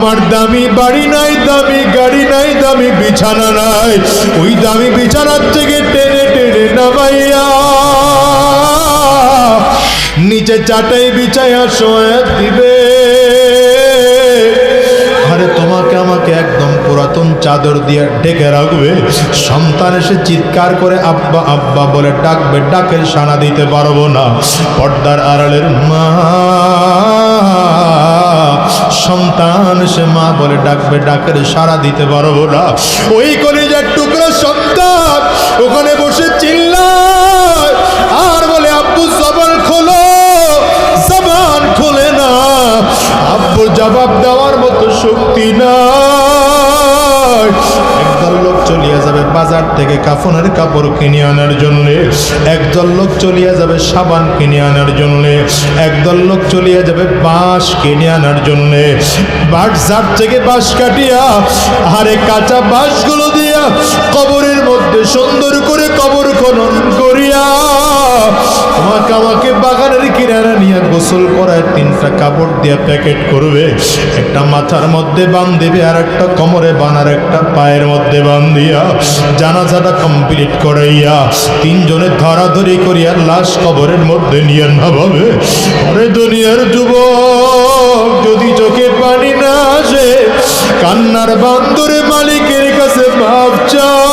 আমার দামি বাড়ি নাই, দামি গাড়ি নাই, দামি বিছানা নাই, ওই দামি বিছানার থেকে টেনে টেনে নামাইয়া নিচে চাটাই বিছাইয়া শোয়া দিবে। আরে তোমাকে আমাকে একদম পুরাতন চাদর দিয়ে ঢেকে রাখবে। সন্তান এসে চিৎকার করে আব্বা আব্বা বলে ডাকবে, ডাকের সাড়া দিতে পারবো না। পর্দার আড়ালের মা, সন্তান সে মা বলে ডাকবে, ডাকের সাড়া দিতে পারবো না। ওই কলিজার টুকরা সন্তান ওখানে বসে চিল্লায় আর বলে আব্বু জবান খোলো, জবান খোলে না। আব্বু জবাব দেওয়ার মতো শক্তি নাই। একদল লোক চলিয়া যাবে বাজার থেকে কাফনের কাপড় কিনে আনার জন্য, একদল লোক চলিয়া যাবে সাবান কিনে আনার জন্য, একদল লোক চলিয়া যাবে বাঁশ কিনে আনার জন্য। বাজার থেকে বাঁশ কাটিয়া আরে কাঁচা বাঁশগুলো দিয়া কবরের মধ্যে সুন্দর করে কবর খনন করিয়া তোমাকে আমাকে বাগানের কিনারা নিয়ে গোসল করায় 3টা কাপড় দিয়া প্যাকেট করবে। একটা মাথার মধ্যে বাঁধিবে, আর একটা কোমরে বানার, একটা পায়ের মধ্যে বান্ধিয়া জানাজাটা কমপ্লিট করাইয়া 3 জনে ধরাধরি করিয়া লাশ কবরের মধ্যে নিয়ে নামাবে। আরে দুনিয়ার যুবক, যদি চোখে পানি না আসে কান্নার বান্দরে মালিকের কাছে মাপ চাও।